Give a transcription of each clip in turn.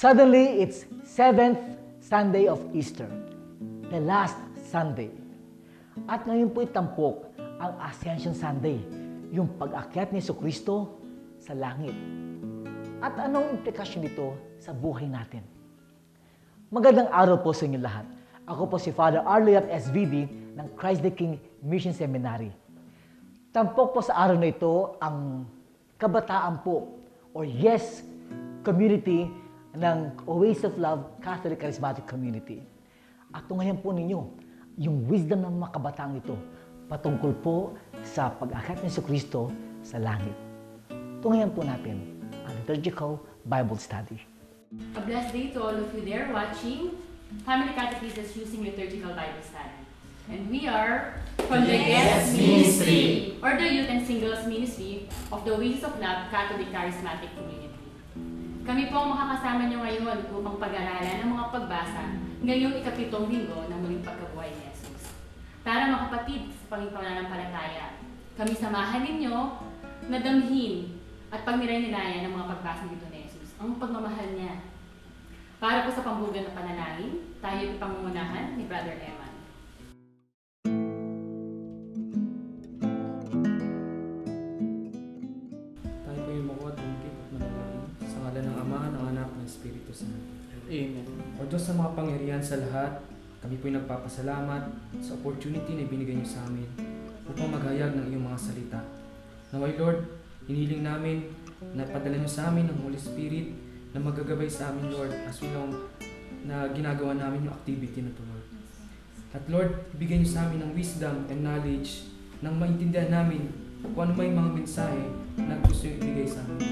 Suddenly, it's 7th Sunday of Easter, the last Sunday. At ngayon po itampok ang Ascension Sunday, yung pag-akyat ni Jesucristo sa langit. At anong implikasyon nito sa buhay natin? Magandang araw po sa inyo lahat. Ako po si Father Arloyat SVD ng Christ the King Mission Seminary. Tampok po sa araw na ito ang kabataan po or YES community ng Oasis of Love Catholic Charismatic Community. At ngayon po ninyo, yung wisdom ng mga kabataang ito patungkol po sa pag-akyat ni Jesucristo sa langit. Tungayan po natin ang liturgical Bible study. A blessed day to all of you there watching Family Catechesis using liturgical Bible study. And we are from the YES Ministry or the Youth and Singles Ministry of the Oasis of Love Catholic Charismatic Community. Kami po ang makakasama niyo ngayon upang pag-aralan ng mga pagbasa ngayong ikapitong linggo ng muling pagkabuhay ni Jesus. Para mga kapatid sa pananampalataya, kami samahan ninyo na damhin at pagnilayan ng mga pagbasa dito ni Jesus, ang pagmamahal niya. Para po sa pambugan ng panalangin, tayo ipangungunahan ni Brother Eman. Espiritu Santo. Amen. O Diyos sa mga pangyarihan sa lahat, kami po'y nagpapasalamat sa opportunity na binigay niyo sa amin upang maghayag ng iyong mga salita. Naway Lord, hiniling namin na padala niyo sa amin ng Holy Spirit na magagabay sa amin, Lord, as we know na ginagawa namin yung activity na to, Lord. At Lord, bigyan niyo sa amin ng wisdom and knowledge nang maintindihan namin kung ano may mga mensahe na gusto niyo ibigay sa amin.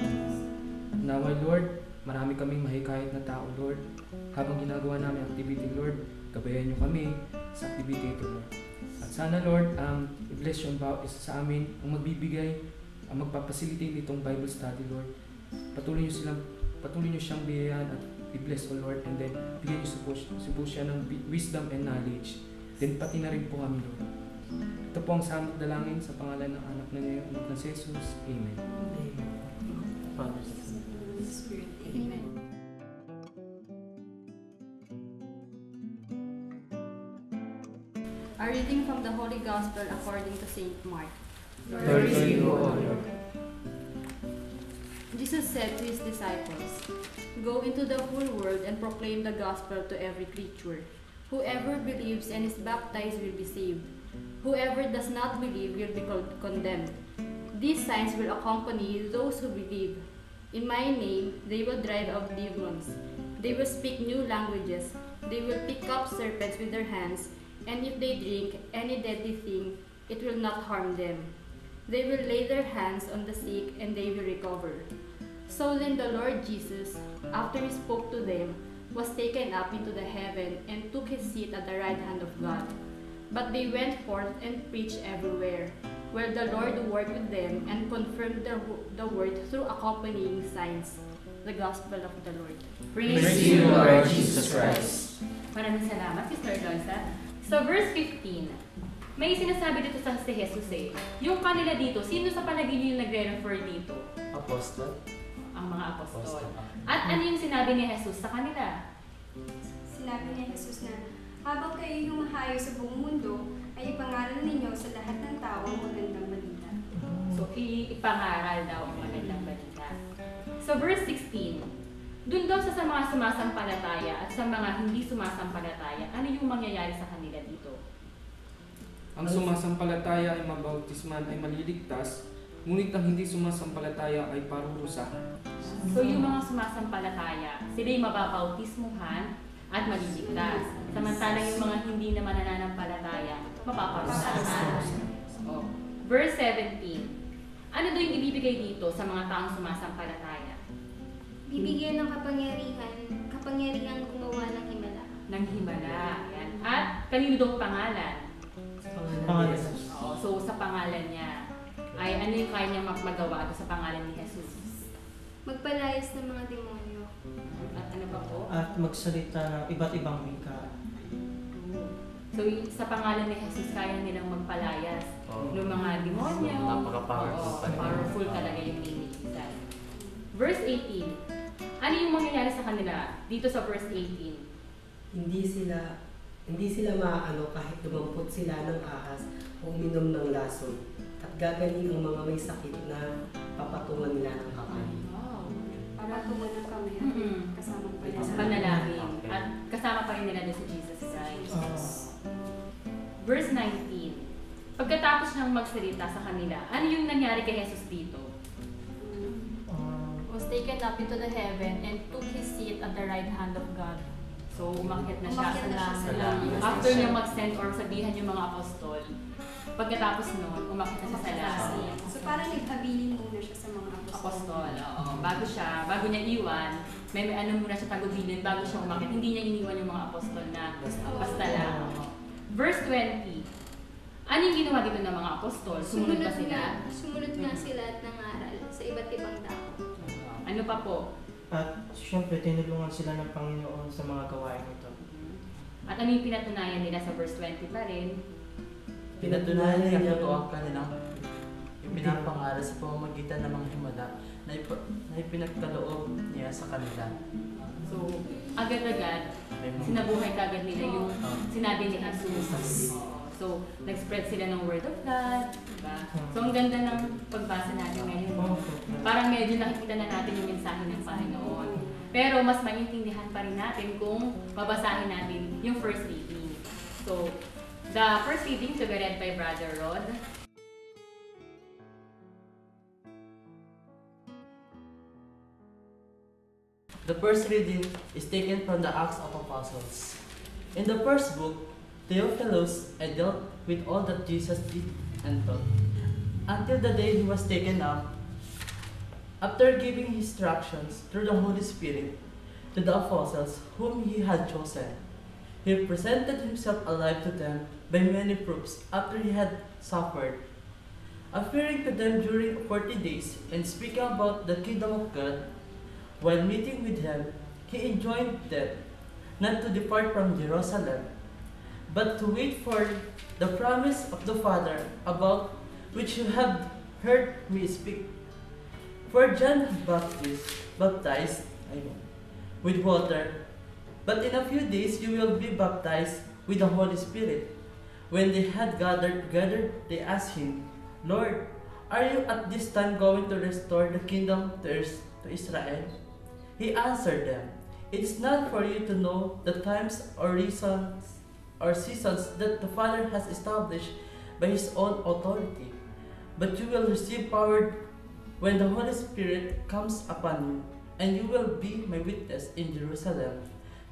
Naway Lord, marami kaming mahikayat na tao, Lord. Habang ginagawa namin ang activity, Lord, gabayan niyo kami sa activity ito, Lord. At sana, Lord, i-bless yung bawat isa sa amin, ang magbibigay, ang magpapacilitate nitong Bible study, Lord. Patuloy niyo siyang biyayaan at i-bless, O Lord, and then bigyan niyo po siya ng wisdom and knowledge. Then pati na rin po kami, Lord. Ito po ang samot dalangin sa pangalan ng anak na niya, anak na si Jesus. Amen. Amen. Father, Spirit. Amen. A reading from the Holy Gospel according to Saint Mark. Glory to you, O Lord. Jesus said to his disciples, "Go into the whole world and proclaim the gospel to every creature. Whoever believes and is baptized will be saved. Whoever does not believe will be condemned. These signs will accompany those who believe. In my name, they will drive out demons. They will speak new languages. They will pick up serpents with their hands, and if they drink any deadly thing, it will not harm them. They will lay their hands on the sick, and they will recover." So then the Lord Jesus, after he spoke to them, was taken up into the heaven and took his seat at the right hand of God. But they went forth and preached everywhere, where the Lord worked with them and confirmed the word through accompanying signs. The Gospel of the Lord. Praise to you, Lord Jesus Christ. Maraming salamat, Sister Loisa. So verse 15, may sinasabi dito sa si Jesus yung kanila dito, sino sa palagay niyo yung nagre-refer dito? Apostol? Ang mga apostol. At ano yung sinabi ni Jesus sa kanila? Sinabi ni Jesus na, "Habang kayo humahayo sa buong mundo, ay ipangaral ninyo sa lahat ng tao ang magandang balita." So, ipangaral daw ang magandang balita. So, verse 16. Doon daw sa mga sumasampalataya at sa mga hindi sumasampalataya, ano yung mangyayari sa kanila dito? Ang sumasampalataya ay mabautisman ay maliligtas, ngunit ang hindi sumasampalataya ay parurusahan. So, yung mga sumasampalataya, sila'y mababautismuhan at maliligtas. Samantalang yung mga hindi naman nananampalataya, mapaparusahan. Oh. Verse 17. Ano daw yung ibibigay dito sa mga taong sumasampalataya? Bibigyan ng kapangyarihan gumawa ng himala. Ng himala. Yan. At kanino daw pangalan? Pangalan. Oo, so sa pangalan niya. Ay ano yung kaya niya magawa sa pangalan ni Jesus? Magpalayas ng mga demonyo. At ano pa po? At magsalita ng iba't ibang wika. So sa pangalan ni Jesus, kaya nilang magpalayas ng mga demonyo. Napaka-powerful Powerful talaga yung name ni Jesus. Verse 18. Ano yung mangyayari sa kanila dito sa verse 18? Hindi sila maaano kahit dumampot sila ng ahas o uminom ng lason. At gagaling ang mga may sakit na papatungan nila ng kapal. Wow. Papatungan ng kami at kasama pa nila sa Panalangin. At kasama pa rin nila doon si Jesus Christ. Verse 19. Pagkatapos niyang magsalita sa kanila, ano yung nangyari kay Jesus dito? Was taken up into the heaven and took his seat at the right hand of God. So, umakyat na siya Umakyat na siya sa langit. After niya mag-send or sabihan yung mga apostol, pagkatapos noon, umakyat na siya sa langit. So parang naghabilin muna siya sa mga Apostol, oo. Bago niya iwan, may ano muna siya tagubilin bago siya umakyat. Hindi niya iniwan yung mga apostol na basta lang. Verse 20. Ano yung ginawa dito ng mga apostol? Sumunod pa sila? Sumunod nga sila at nangaral sa iba't ibang tao. Ano pa po? At syempre, tinulungan sila ng Panginoon sa mga gawain ito. At ano yung pinatunayan nila sa verse 20 pa rin? Pinatunayan niya ang totoo ang kanilang ipinapangaral sa pamamagitan ng mga himala na ipinagkaloob niya sa kanila. So, agad-agad, sinabuhay kagad nila yung sinabi ni Jesus. So, nag-spread sila ng word of God, diba? So, ang ganda ng pagbasa natin ngayon. Parang medyo nakikita na natin yung mensahe ng Panginoon. Pero mas maintindihan pa rin natin kung babasahin natin yung first reading. So, the first reading to be read by Brother Rod. The first reading is taken from the Acts of Apostles. In the first book, Theophilus, I dealt with all that Jesus did and taught, until the day he was taken up. After giving instructions through the Holy Spirit to the apostles whom he had chosen, he presented himself alive to them by many proofs after he had suffered, appearing to them during 40 days and speaking about the kingdom of God. While meeting with them, he enjoined them not to depart from Jerusalem, but to wait for the promise of the Father, about which you have heard me speak. For John baptized with water, but in a few days you will be baptized with the Holy Spirit. When they had gathered together, they asked him, Lord, are you at this time going to restore the kingdom to Israel? He answered them, it is not for you to know the times or seasons that the Father has established by his own authority, but you will receive power when the Holy Spirit comes upon you, and you will be my witness in Jerusalem,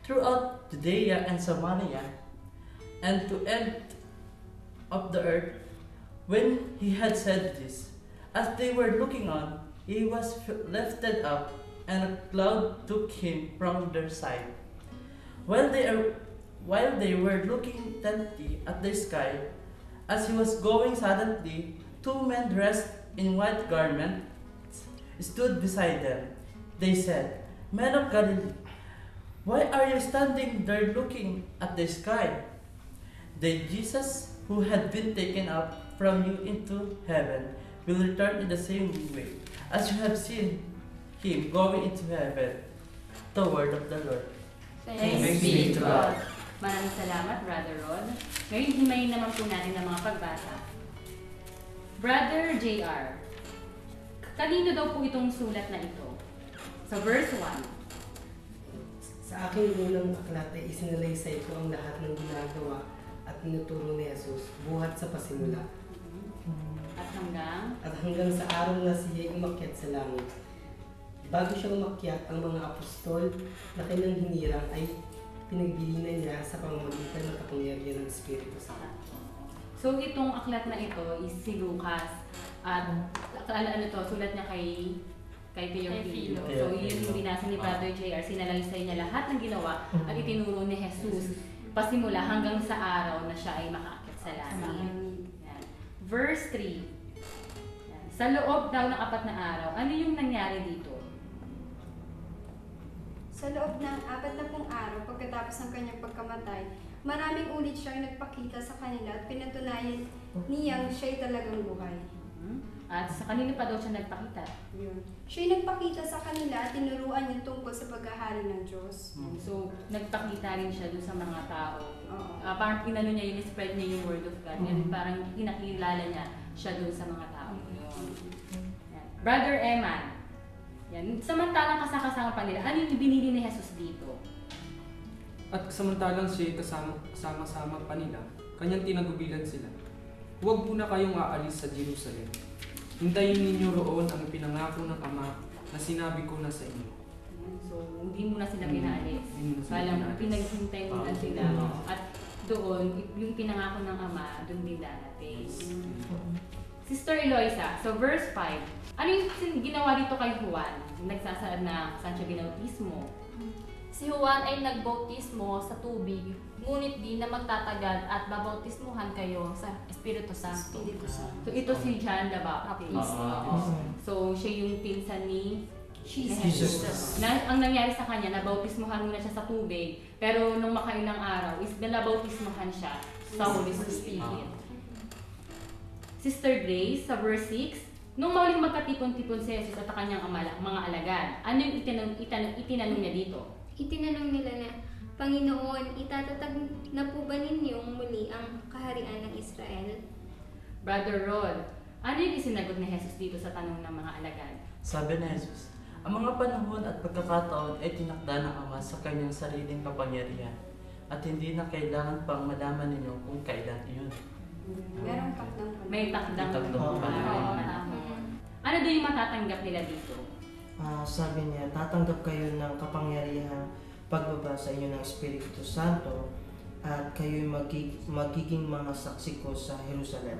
throughout Judea and Samaria, and to end of the earth. When he had said this, as they were looking on, he was lifted up, and a cloud took him from their sight. While they were looking intently at the sky, as he was going suddenly, two men dressed in white garments stood beside them. They said, Men of Galilee, why are you standing there looking at the sky? The Jesus who had been taken up from you into heaven will return in the same way as you have seen him going into heaven. The word of the Lord. Thanks be to God. Maraming salamat, Brother Rod. Ngayon, himayin naman po natin ang mga pagbasa. Brother JR, kanino daw po itong sulat na ito? Sa verse 1. Sa aking unang aklat ay isinalaysay ko ang lahat ng ginagawa at tinuturo ni Jesus buhat sa pasimula. At hanggang sa araw na siya umakyat sa langit. Bago siya umakyat, ang mga apostol na kanyang hinirang ay pinagbilinan niya sa pamamagitan ng kapangyarihan ng Espiritu Santo. So itong aklat na ito is si Lucas at sulat niya kay Teofilo. So yun yung binasa ni Brother JR, sinalaysay niya lahat ng ginawa at itinuro ni Jesus pasimula hanggang sa araw na siya ay makaakyat sa langit. Yan. Verse 3. Yan. Sa loob daw ng 4 na araw, ano yung nangyari dito? Sa loob ng 40 araw pagkatapos ng kanyang pagkamatay, maraming ulit siyang nagpakita sa kanila at pinatunayan niyang siya'y talagang buhay. At sa kanila pa daw siya nagpakita. Yun. Siya'y nagpakita sa kanila at tinuruan niya tungkol sa paghahari ng Diyos. So, nagpakita rin siya doon sa mga tao. Oo. Parang pinano niya yun, spread niya yung word of God. Yan, parang pinakilala niya siya doon sa mga tao. Yan. Brother Eman. Yan. Samantalang kasama pa nila, ano yung binili ni Jesus dito? At samantalang siya kasama-sama pa nila, kanyang tinagubilan sila. Huwag muna kayong aalis sa Jerusalem. Hintayin ninyo roon ang pinangako ng Ama na sinabi ko na sa inyo. So, hindi mo na sila pinaalis. Hindi mo na sila Parang pinaalis. pinaghintay mo na sila. At doon, yung pinangako ng Ama, doon din darating. Sister Eloisa, so verse 5, ano yung ginawa dito kay Juan? Nagsasaad na saan siya binautismo? Si Juan ay nagbautismo sa tubig, ngunit di na magtatagal at babautismuhan kayo sa Espiritu Santo. So ito si John the Baptist. So siya yung pinsan ni Jesus. Ang nangyari sa kanya, nabautismuhan muna siya sa tubig, pero nung makailang araw, is nabautismuhan siya sa Holy Spirit. Sister Grace, sa verse 6, nung mauling magkatipon-tipon si Jesus at kanyang mga alagad, ano yung itinanong niya dito? Itinanong nila na, Panginoon, itatatag na po ba ninyong muli ang kaharian ng Israel? Brother Rod, ano yung isinagot ni Jesus dito sa tanong ng mga alagad? Sabi ni Jesus, ang mga panahon at pagkakataon ay tinakda ng Ama sa kanyang sariling kapangyarihan at hindi na kailangan pang malaman ninyo kung kailan iyon. Merong takdang pa. May takdang Takdang panahon. Ano daw yung matatanggap nila dito? Sabi niya, tatanggap kayo ng kapangyarihan pagbaba sa inyo ng Espiritu Santo at kayo'y magiging mga saksi ko sa Jerusalem,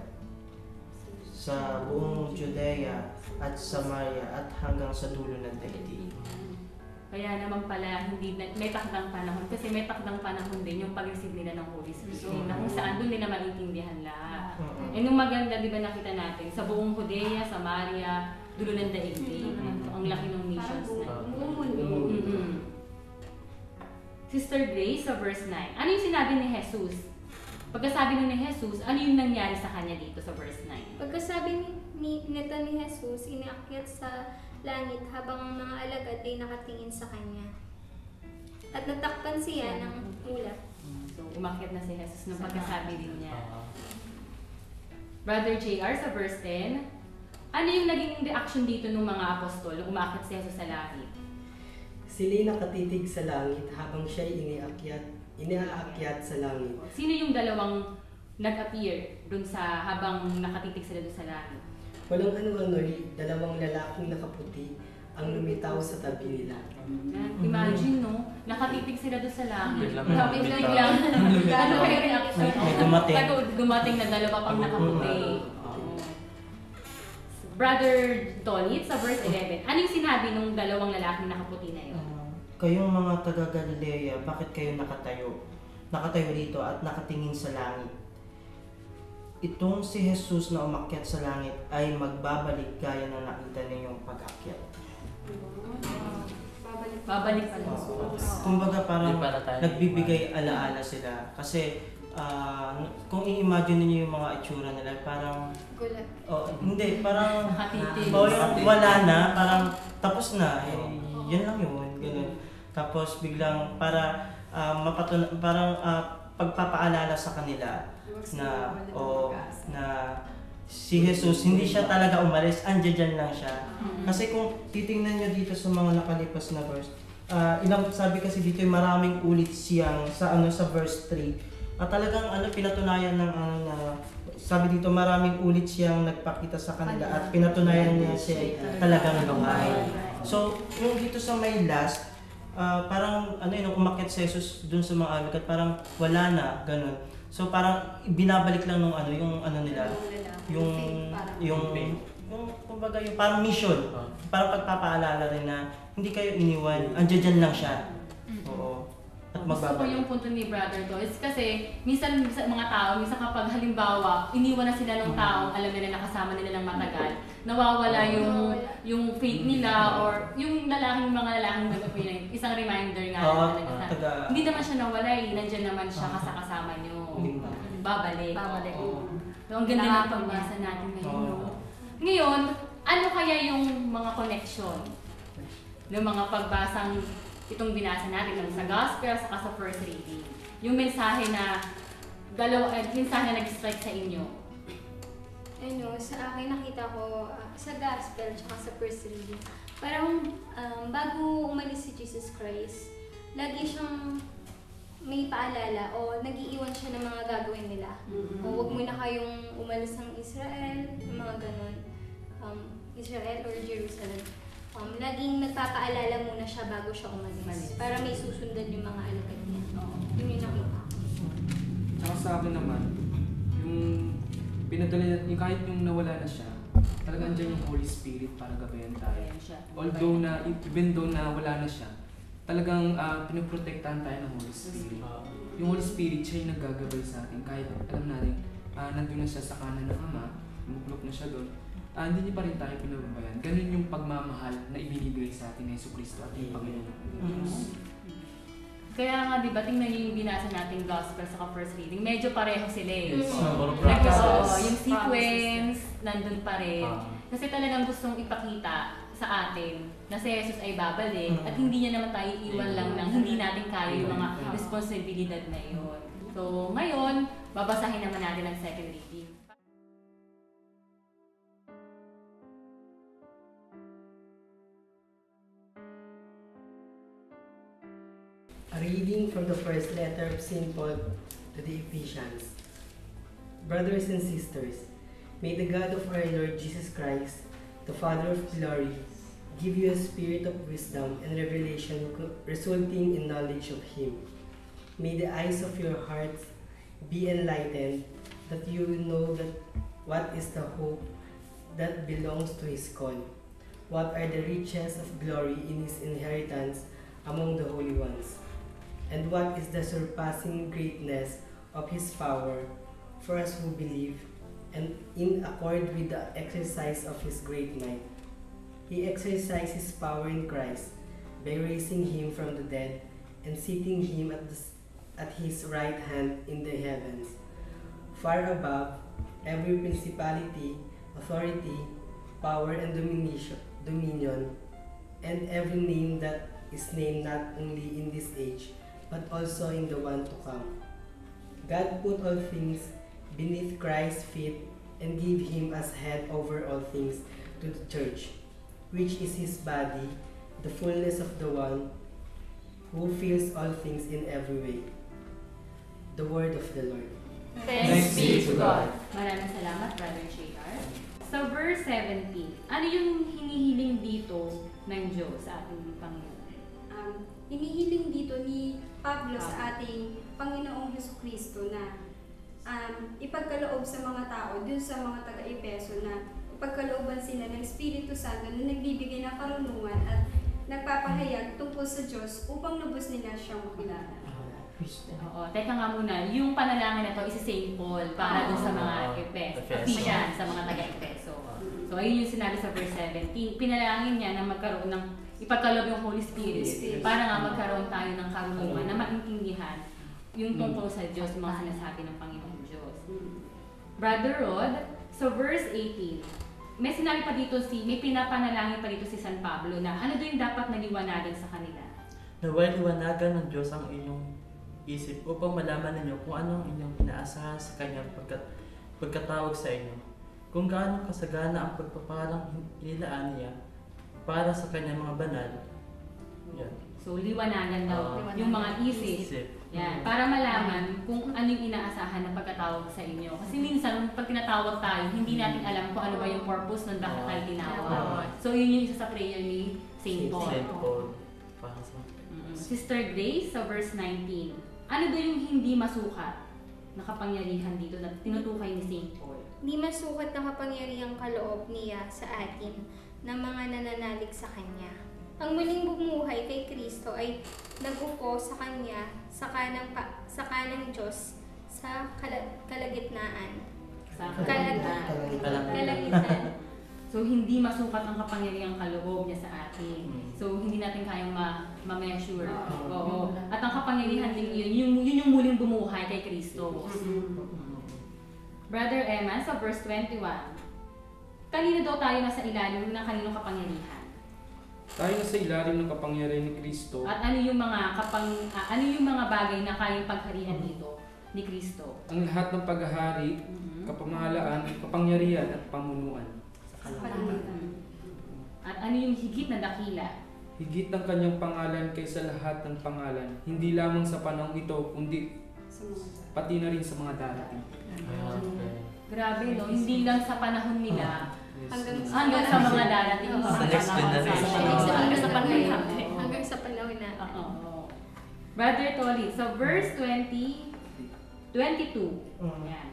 sa buong Judea at Samaria at hanggang sa dulo ng daigdig. Kaya naman pala, hindi may takdang panahon. Kasi may takdang panahon din yung pag-receive nila ng Holy Spirit. Na kung saan doon nila maintindihan lahat. Eh nung maganda, di ba nakita natin, sa buong Judea, Samaria, dulo ng daigdig. So, ang laki ng missions na. Buong mundo. Sister Grace, sa verse 9, ano yung sinabi ni Jesus? Pagkasabi nun ni Jesus, ano yung nangyari sa kanya dito sa verse 9? Pagkasabi nito ni Jesus, inaakyat sa langit habang ang mga alagad ay nakatingin sa kanya. At natakpan siya ng ulap. So, umakyat na si Jesus nung pagkasabi din niya. Brother JR, sa verse 10, ano yung naging reaction dito ng mga apostol nung umakyat si Jesus sa langit? Sila'y nakatitig sa langit habang siya'y inaakyat sa langit. Sino yung dalawang nag-appear dun sa habang nakatitig sila dun sa langit? Walang ano-ano'y dalawang lalaking nakaputi ang lumitaw sa tabi nila. Imagine, no? Nakatitig sila dun sa langit. Biglang Biglang, ano kayo reaction? Dumating. Dumating na dalawa pang nakaputi. Brother Tolit, sa verse 11, anong sinabi nung dalawang lalaking nakaputi na yun? Kayong mga taga-Galilea, bakit kayo nakatayo? Nakatayo dito at nakatingin sa langit. Itong si Jesus na umakyat sa langit ay magbabalik gaya ng nakita ninyong pag-akyat. Babalik pa lang. Kumbaga parang Hindi para tayo nagbibigay alaala sila. Kasi kung i-imagine niyo yung mga itsura nila, parang Gulat. hindi, parang Nakatitig. yung wala na, parang tapos na. Yan lang yun, ganun. Tapos biglang parang pagpapaalala sa kanila na si Jesus hindi siya talaga umalis, andyan lang siya. Kasi kung titingnan niyo dito sa mga nakalipas na verse, sabi kasi dito yung maraming ulit siyang sa verse 3. At talagang pinatunayan ng sabi dito maraming ulit siyang nagpakita sa kanila at pinatunayan niya siya talagang buhay. So, yung dito sa may last, parang umakyat si Jesus dun sa mga alagad, parang wala na, ganun. So parang binabalik lang nung nila, yung kumbaga yung parang mission, parang pagpapaalala rin na hindi kayo iniwan, andyan lang siya. Oo. At Gusto ko yung punto ni Brother to is kasi minsan sa mga tao, minsan kapag halimbawa iniwan na sila ng taong alam nila nakasama nila ng matagal, nawawala yung faith nila or yung mga lalaking nag-appear, isang reminder nga talaga na hindi naman siya nawala nandiyan naman siya kasama nyo. Babalik. So ang ganda ng pagbasa natin ngayon. Ngayon, ano kaya yung mga connection ng mga pagbasang itong binasa natin ng sa gospel saka sa first reading? Yung mensahe na mensahe na nag-strike sa inyo. Ano, sa akin nakita ko sa gospel tsaka sa first reading, parang bago umalis si Jesus Christ, lagi siyang may paalala o nag-iiwan siya ng mga gagawin nila. O wag muna kayong umalis ng Israel, mga ganun. Israel or Jerusalem. Laging nagpapaalala muna siya bago siya umalis. Para may susundan yung mga alagad niya. Yun yung nakita ko. Tsaka sa akin naman, yung pinadala niya, yung kahit yung nawala na siya, talagang andyan yung Holy Spirit para gabayan tayo. Ayan siya. Although na, even though na wala na siya, talagang pinoprotektahan tayo ng Holy Spirit. Yung Holy Spirit, siya yung naggagabay sa atin. Kahit alam natin, nandun na siya sa kanan ng Ama, muklok na siya doon, hindi niya pa rin tayo pinababayan. Ganun yung pagmamahal na ibinibigay sa atin ng Jesucristo at yung Panginoon. Kaya nga, di ba, tingnan niyo yung binasa nating gospel sa first reading, medyo pareho sila eh. Yung sequence, nandun pa rin. Kasi talagang gustong ipakita sa atin na si Jesus ay babalik at hindi niya naman tayo iwan lang ng hindi natin kaya yung mga responsibilidad na yun. So, ngayon, babasahin naman natin ang second reading. A reading from the first letter of St. Paul to the Ephesians. Brothers and sisters, may the God of our Lord Jesus Christ, the Father of glory, give you a spirit of wisdom and revelation resulting in knowledge of Him. May the eyes of your hearts be enlightened, that you will know that what is the hope that belongs to His call, what are the riches of glory in His inheritance among the holy ones, and what is the surpassing greatness of His power for us who believe, and in accord with the exercise of His great might. He exercised His power in Christ by raising Him from the dead and seating Him at His right hand in the heavens, far above every principality, authority, power, and dominion, and every name that is named not only in this age, but also in the one to come. God put all things beneath Christ's feet and gave Him as head over all things to the church, which is His body, the fullness of the one who fills all things in every way. The word of the Lord. Thanks be to God. Maraming salamat, Brother JR. Sa verse 17, ano yung hinihiling dito ng Diyos sa ating Panginoon? Hinihiling dito ni Pablo sa ating Panginoong Jesucristo na ipagkaloob sa mga tao, dun sa mga taga-Epeso na ipagkalooban sila ng Espiritu Santo na nagbibigay ng karunungan at nagpapahayag tungkol sa Diyos upang lubos nila siyang makilala. Oo, teka nga muna, yung panalangin na to is si St. Paul para dun sa mga Ephesians, sa mga taga-Epeso. So ayun yung sinabi sa verse 17, pinalangin niya na magkaroon ng ipagkaloob yung Holy Spirit para nga magkaroon tayo ng karunungan na maintindihan yung tungkol sa Diyos, yung mga sinasabi ng Panginoong Diyos. Brother Rod, sa verse 18, may sinabi pa dito may pinapanalangin pa dito si San Pablo na ano doon yung dapat naliwanagan sa kanila? Naway liwanagan ng Diyos ang inyong isip upang malaman ninyo kung anong inyong inaasahan sa Kanyang pagkatawag sa inyo, kung gaano kasagana ang pagpapalang inilaan niya para sa Kanyang mga banal. Yan. So, liwanagan daw yung mga isip. Yan, para malaman kung ano yung inaasahan na pagkatawag sa inyo. Kasi minsan, pag tinatawag tayo, hindi natin alam kung ano ba yung purpose ng bakit tayo tinawag. So, yun yung isa sa prayer ni St. Paul. St. Paul. Para sa Sister Grace, sa verse 19, ano ba yung hindi masukat na kapangyarihan dito na tinutukay ni St. Paul? Di masukat na kapangyarihang kaloob niya sa atin ng mga nananalig sa Kanya. Ang muling bumuhay kay Kristo ay nagupo sa Kanya sa kanang Diyos sa kalagitnaan. Kalagitnaan. So, hindi masukat ang kapangyarihang kaloob niya sa atin. So, hindi natin kayang ma-measure. Oo. At ang kapangyarihan din yun yung muling bumuhay kay Kristo. Brother Emma, sa verse 21, kanino daw tayo nasa ilalim ng kaninong kapangyarihan? Tayo na sa ilalim ng kapangyarihan ni Kristo. At ano yung mga bagay na kayang pagharihan dito ni Kristo? Ang lahat ng paghahari, kapamahalaan, kapangyarihan at pamunuan. At ano yung higit na dakila? Higit ang kanyang pangalan kaysa lahat ng pangalan, hindi lamang sa panahong ito, kundi pati na rin sa mga darating. Grabe, no? Hindi lang sa panahon nila, hanggang sa mga darating. Hanggang sa panahon na. Brother Tolly, sa verse 22, yan.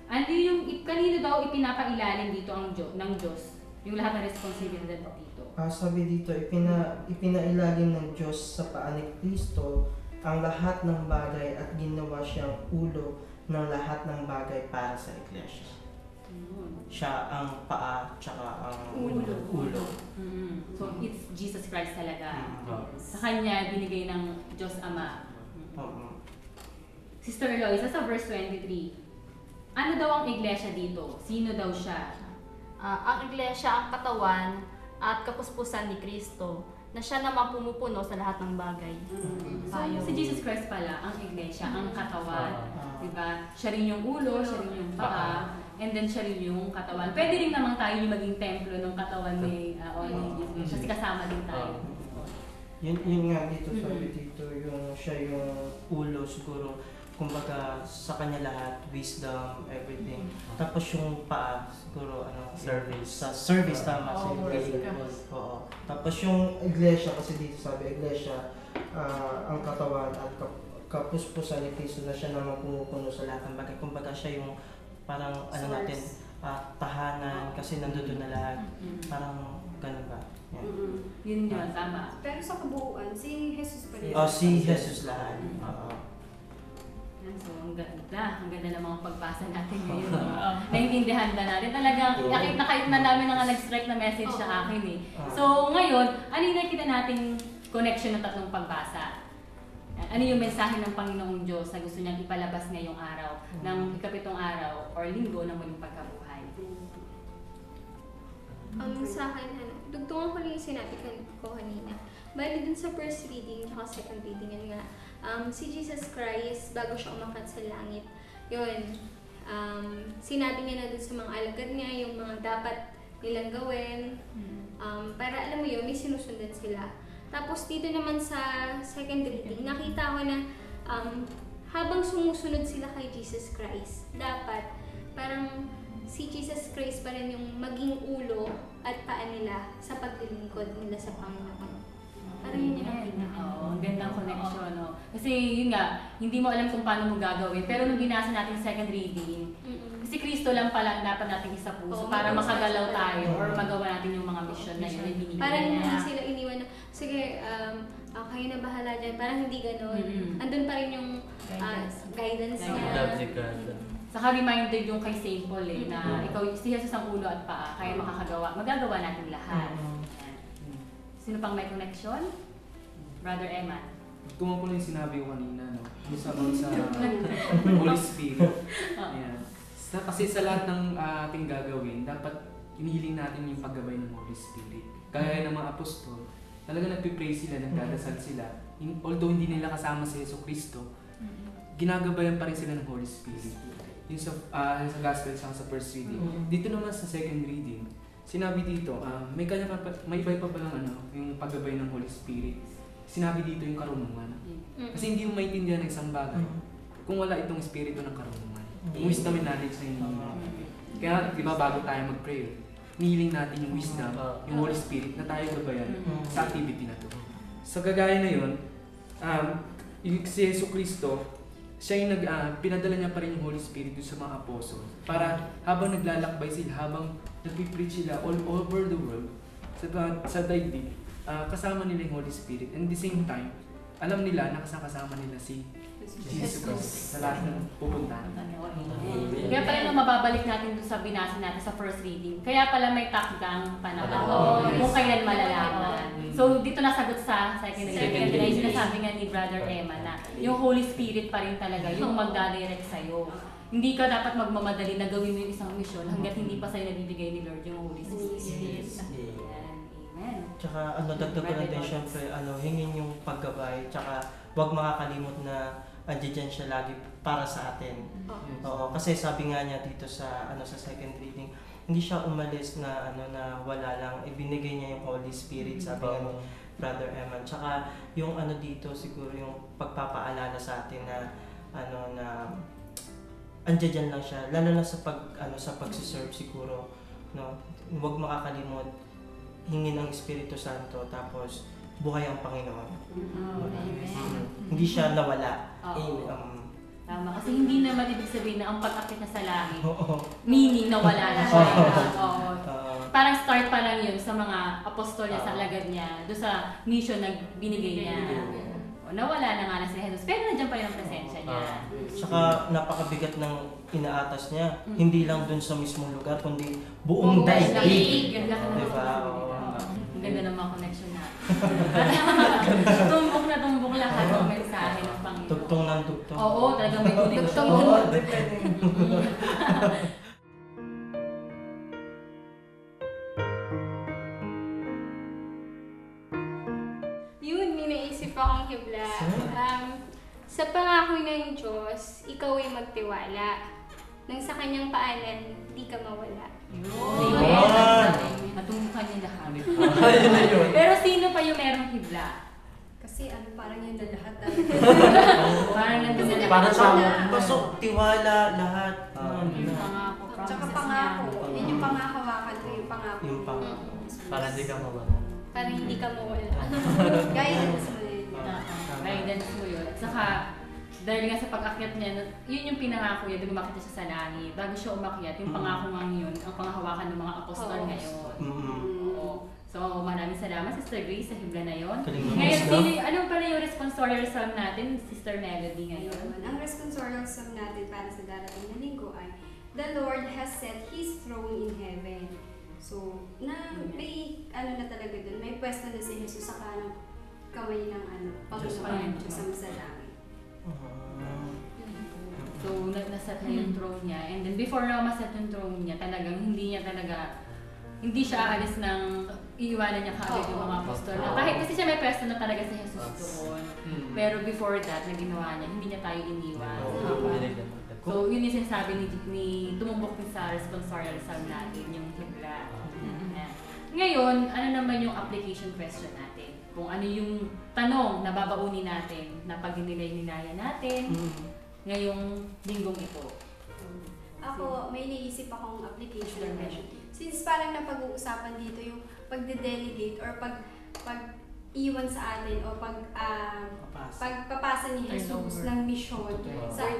Ano yung, kanino daw ipinapailalim dito ng Diyos? Yung lahat ng responsibilidad dito. Sabi dito, ipinailalim ng Diyos sa paa ni Kristo ang lahat ng bagay at ginawa siyang ulo ng lahat ng bagay para sa iglesia. Siya ang paa tsaka ang ulo. So it's Jesus Christ talaga. Sa Kanya binigay ng Diyos Ama. Sister Eloisa, sa verse 23, ano daw ang iglesia dito? Sino daw siya? Ang iglesia ang katawan at kapuspusan ni Kristo, na siya naman pumupuno sa lahat ng bagay. So, si Jesus Christ pala, ang iglesia, ang katawan. Diba? Siya rin yung ulo, siya rin yung paa, and then siya rin yung katawan. Pwede rin naman tayo yung maging templo ng katawan ni Jesus. Kasi kasama din tayo. Yun nga dito, sabi dito, yung siya yung ulo siguro, kumbaga sa kanya lahat, wisdom, everything. Tapos yung paa, siguro service tama sa iglesia. Oo. Tapos yung iglesia, kasi dito sabi iglesia, ang katawan at kapuspusan ni Kristo na siya naman pumupuno sa lahat ng bagay. Kumbaga siya yung parang tahanan, kasi nandoon na lahat. Parang ganun ba? Yun yun, tama. Pero sa kabuuan, si Jesus pa rin. Si Jesus lahat. So, ang ganda ng mga pagbasa natin ngayon. Naintindihan na natin. Talagang, nakita na namin na nag-strike na message sa akin eh. So, ngayon, ano yung nakita nating connection ng tatlong pagbasa? Ano yung mensahe ng Panginoong Diyos na gusto niyang ipalabas ngayong araw, ng ikapitong araw or linggo ng muling pagkabuhay? Sa akin, dugtungan ko lang yung sinabi ko kanina. Bali dun sa first reading at second reading, yun nga, si Jesus Christ, bago siya umakyat sa langit, yun, sinabi niya na dun sa mga alagad niya, yung mga dapat nilang gawin, para alam mo yun, may sinusundan sila. Tapos dito naman sa second reading, nakita ko na habang sumusunod sila kay Jesus Christ, dapat parang si Jesus Christ pa rin yung maging ulo at paa nila sa paglilingkod nila sa Panginoon. Parang yun yung nakita ko. Ang gandang connection, no? Kasi yun nga, hindi mo alam kung paano mo gagawin. Pero nung binasa natin second reading, si Kristo lang pala dapat natin isa puso para makagalaw tayo or magawa natin yung mga mission na yun. Parang hindi sila iniwan na, sige, kayo na bahala dyan. Parang hindi ganon. Andun pa rin yung guidance niya. Saka reminded yung kay St. Paul na ikaw, si Jesus ang ulo at paa, kaya magagawa natin lahat. Sino pang may connection? Brother Eman. Tungo ko lang yung sinabi ko kanina, no? Sa Holy Spirit. Ayan. Kasi sa lahat ng ating gagawin, dapat inihiling natin yung paggabay ng Holy Spirit. Kaya ng mga apostol, talaga nagpipray sila, nagdadasal sila. Although hindi nila kasama si Yesu Cristo, ginagabayan pa rin sila ng Holy Spirit. Yung sa Gospel sa first reading. Dito naman sa second reading, sinabi dito, may iba pa palang yung paggabay ng Holy Spirit. Sinabi dito yung karunungan. Kasi hindi mo maintindihan ng isang bagay kung wala itong espiritu ng karunungan. Yung wisdom and knowledge na yun. Kaya, di ba, bago tayo mag-pray, nihiling natin yung wisdom, yung Holy Spirit na tayo gabayan sa activity na to. So, kagaya na yun, si Yesu Cristo, siya yung pinadala niya pa rin yung Holy Spirit sa mga apostol para habang naglalakbay sila, habang nagpipreach sila all over the world, sa daigdig, kasama nila yung Holy Spirit. And at the same time, alam nila na kasama nila si Jesus Christ sa lahat ng pupuntahan. Kaya pala nung mababalik natin doon sa binasa natin sa first reading, kaya pala may takdang panahon kung kailan malalaman. So dito nasagot sa second reading. Kaya yung sinasabi nga ni Brother Emma na yung Holy Spirit pa rin talaga yung magdadirect sa'yo. hindi ka dapat magmamadali na gawin mo yung isang misyon hanggat hindi pa sa'yo nabibigay ni Lord yung Holy Spirit. Yes. Ayan. Amen. Tsaka dagdag ko na din syempre, hingin yung paggabay, tsaka huwag makakalimot na andiyan siya lagi para sa atin. Oo, kasi sabi nga niya dito sa sa second reading, hindi siya umalis na na wala lang, ibinigay niya yung Holy Spirit, sabi nga ni Brother Eman. Tsaka yung dito siguro yung pagpapaalala sa atin na na andiyan lang siya, lalo na sa sa pagsiserve siguro, no? Huwag makakalimot, hingin ang Espiritu Santo, tapos buhay ang Panginoon. Hindi siya nawala. Tama, kasi hindi naman ibig sabihin na ang pag-akit na sa langit, meaning nawala na siya. Parang start pa lang yun sa mga apostol niya, sa alagad niya, doon sa mission na binigay niya. Nawala na nga na si Jesus, pero nandiyan pa yung presensya niya. Saka napakabigat ng inaatas niya, hindi lang dun sa mismong lugar, kundi buong daigdig. Diba? Ang ganda ng mga connection natin. Tumbok na tumbok lahat ng mensahe ng Panginoon. Tugtong ng tugtong. Oo, talagang may connection. Yun, may naisip akong hibla. Sa pangako ng Diyos, ikaw ay magtiwala. Nang sa kanyang paanan, di ka mawala. Matumbukan niya lahat. Pero sino pa yung merong hibla? Kasi parang yun na lahat. Parang nandun na lahat. Parang Pasok, tiwala, lahat. Pangako, Tsaka promises pangako. niya. Yun yung pangakawakan ko, yung pangako. Yung pangako. Para di ka mawala. Parang hindi ka mawala. Guidance mo yun. Guidance mo yun. At saka, dahil nga sa pag-akyat niya, yun yung pinangako niya, umakyat siya sa langit. Bago siya umakyat, yung pangako nga yun, ang panghahawakan ng mga apostol ngayon. Oo. So, maraming salamat, Sister Grace, sa hibla na yun. Ngayon, anong pala yung responsorial psalm natin, Sister Melody ngayon? Ang responsorial psalm natin para sa darating na linggo ay, The Lord has set His throne in heaven. So, may na talaga dun, may pwesto na si Jesus sa kanang kamay ng Panginoon sa masalangit. So, naset na yung throne niya. And then, before na maset yung throne niya, talagang hindi siya aalis ng iiwanan niya kaagad yung mga apostol. Kahit kasi siya may pwesto na talaga si Jesus doon. Pero before that, na ginawa niya, hindi niya tayo iniwan. So, yun yung sinasabi ni tumumbok din sa responsorial psalm natin, yung hibla. Ngayon, ano naman yung application question natin? Kung ano yung tanong na babaunin natin na pag nilay-nilaya natin ngayong linggong ito. Ako, may naisip akong application question. Since parang napag-uusapan dito yung pagde-delegate or pag-iwan sa atin o pagpapasa ni Jesus ng mission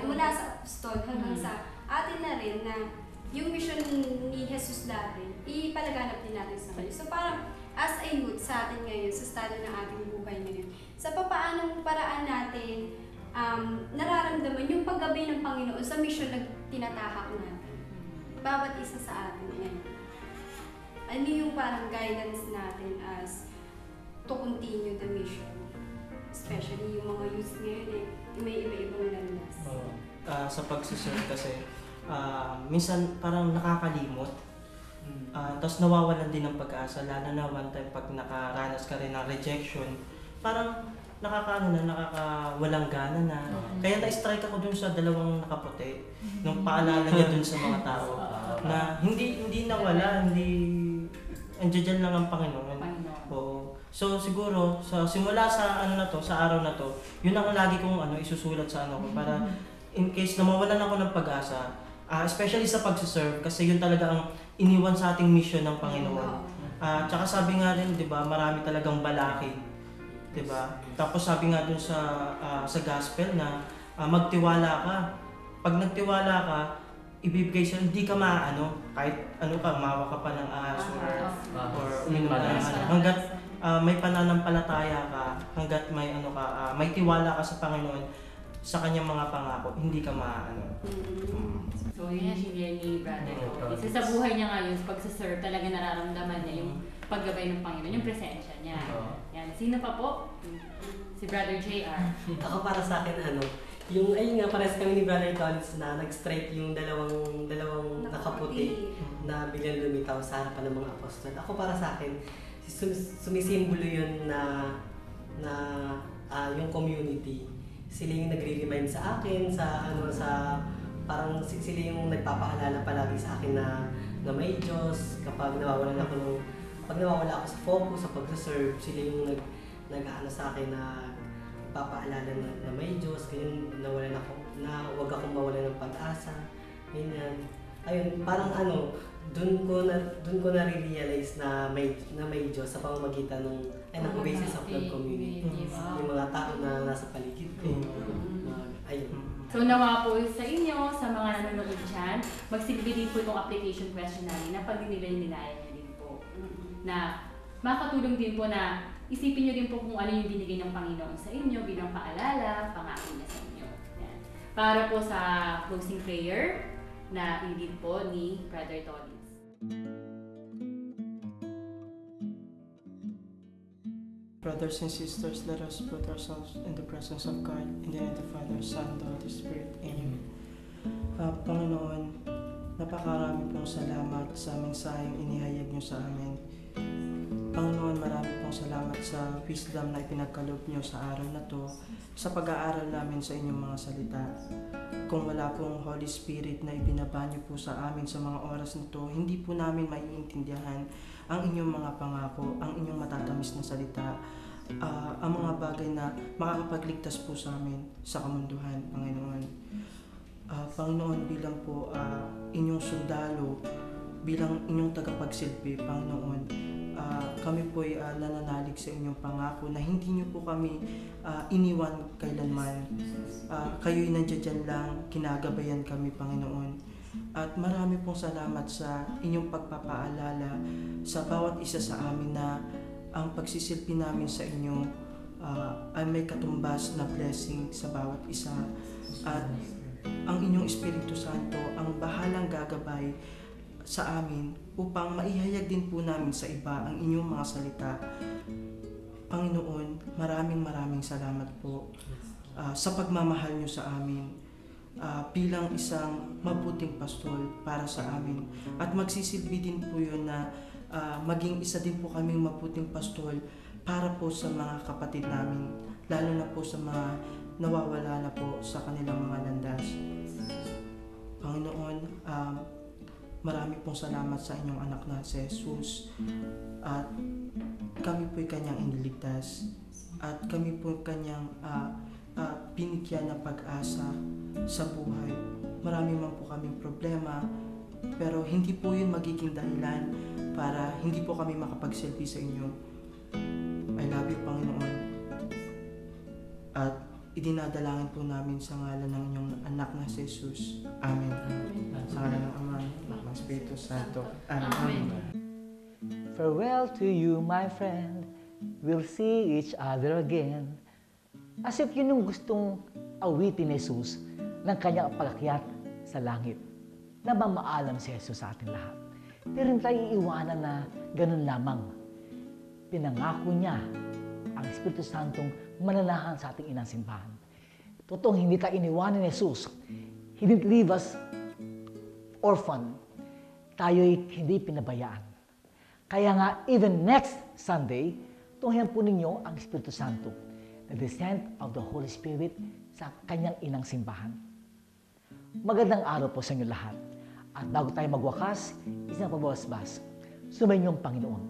mula sa apostol hanggang sa atin na rin na yung mission ni Jesus dati, ipalaganap din natin sa kanya. So parang as a youth sa atin ngayon, sa estado ng ating buhay ngayon, sa papaanong paraan natin nararamdaman yung paggabay ng Panginoon sa mission na tinatahak natin. Bawat isa sa atin ngayon. Ano yung parang guidance natin as to continue the mission? Especially yung mga youth ngayon may iba-ibang landas. Sa pagsiserve kasi, minsan parang nakakalimot. Tapos nawawalan din ng pag-asa, lalo na one time pag nakaranas ka rin ng rejection, parang nakakawalang gana na. Kaya na-strike ako dun sa dalawang nakaputi, nung paalala niya dun sa mga tao, na hindi nawala, andiyan lang ang Panginoon. So siguro, simula sa sa araw na to, yun ang lagi kong isusulat sa ko, para in case na mawalan ako ng pag-asa, especially sa pagsiserve, kasi yun talaga ang iniwan sa ating mission ng Panginoon. Tsaka sabi nga rin, di ba, marami talagang balakid. Di ba? Tapos sabi nga dun sa gospel na magtiwala ka. Pag nagtiwala ka, ibibigay siya, hindi ka kahit mawa ka pa ng ahas or uminom ka ng hanggat may pananampalataya ka, hanggat may tiwala ka sa Panginoon, sa kanyang mga pangako, hindi ka So yun yung sinare ni Brother. Kasi sa buhay niya ngayon, sa pagsaserve, talaga nararamdaman niya yung paggabay ng Panginoon, yung presensya niya. Yan. Sino pa po? Si Brother JR. Ako para sa akin, Yung, ayun nga, pares kami ni Brother Tonis na nag-strike yung dalawang nakaputi na biglang lumitaw sa harapan ng mga apostol. Ako para sa akin, sumisimbolo yun na yung community. Sila yung nagre-remind sa akin, parang sila yung nagpapaalala palagi sa akin na may Diyos. Kapag nawawala ako sa focus, sa pag-serve, sila yung nag-ano sa akin na papaalala na may Diyos, ganyan, na huwag akong mawala ng pag-asa, ganyan. Ayun, parang doon ko na-realize na may Diyos sa pamamagitan ng Oasis of Love Community. Yung mga tao na nasa paligid ko. Ayun. So nawa po sa inyo, sa mga nanonood dyan, magsilbi din po itong application questionnaire na pag nilayan niyo din po. Na makatulong din po na isipin niyo din po kung ano yung binigay ng Panginoon sa inyo bilang paalala, pangako niya sa inyo. Yan. Para po sa closing prayer na i-lead po ni Brother Tonis. Brothers and sisters, let us put ourselves in the presence of God, in the name of the Father, Son, and the Holy Spirit. Amen. Panginoon, napakarami pong salamat sa mensaheng inihayag niyo sa amin. Panginoon, marami pong salamat sa wisdom na ipinagkaloob niyo sa araw na to, sa pag-aaral namin sa inyong mga salita. Kung wala pong Holy Spirit na ibinaba niyo po sa amin sa mga oras na to, hindi po namin maiintindihan ang inyong mga pangako, ang inyong matatamis na salita, ang mga bagay na makakapagligtas po sa amin sa kamunduhan, Panginoon. Panginoon, bilang po inyong sundalo, bilang inyong tagapagsilbi, Panginoon, kami po ay nananalig sa inyong pangako na hindi niyo po kami iniwan kailanman. Kayo'y nandiyan lang, kinagabayan kami, Panginoon. At marami pong salamat sa inyong pagpapaalala sa bawat isa sa amin na ang pagsisilbi namin sa inyo ay may katumbas na blessing sa bawat isa. At ang inyong Espiritu Santo ang bahalang gagabay sa amin upang maihayag din po namin sa iba ang inyong mga salita. Panginoon, maraming salamat po sa pagmamahal niyo sa amin bilang isang mabuting pastol para sa amin. At magsisilbi din po yun na maging isa din po kaming mabuting pastol para po sa mga kapatid namin, lalo na po sa mga nawawala na po sa kanilang mga landas. Panginoon, marami pong salamat sa inyong anak na si Jesus, at kami po'y kanyang iniligtas, at kami po'y kanyang binigyan ng pag-asa sa buhay. Marami man po kaming problema, pero hindi po yun magiging dahilan para hindi po kami makapagselfie sa inyo. I love you, Panginoon. At idinadalangin po namin sa ngalan ng inyong anak na si Jesus. Amen. Sa ngalan ng Ama, ng Espiritu Santo. Amen. Farewell to you, my friend. We'll see each other again. As if yun yung gustong awitin ni Jesus ng kanyang pag-akyat sa langit, na mamaalam si Jesus sa atin lahat. Pero hindi tayo iiwanan na ganun lamang. Pinangako niya ang Espiritu Santong mananahan sa ating inang simbahan. Totoong hindi tayo iniwanan ni Jesus. He didn't leave us orphan. Tayo'y hindi pinabayaan. Kaya nga, even next Sunday, tunghayan po ninyo ang Espiritu Santo, the descent of the Holy Spirit sa kanyang inang simbahan. Magandang araw po sa inyo lahat. At bago tayo magwakas, isang pagbabasbas, sumayin niyong Panginoon.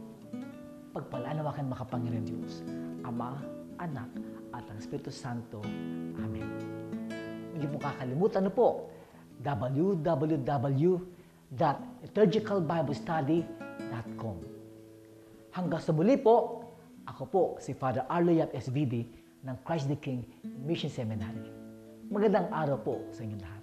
Pagpalanawakan makapangyarihan Diyos, Ama, Anak, at ang Espiritu Santo. Amen. Hindi po kakalimutan na po, www.liturgicalbiblestudy.com. Hanggang sa muli po, ako po si Father Arlo Yap SVD ng Christ the King Mission Seminary. Magandang araw po sa inyo lahat.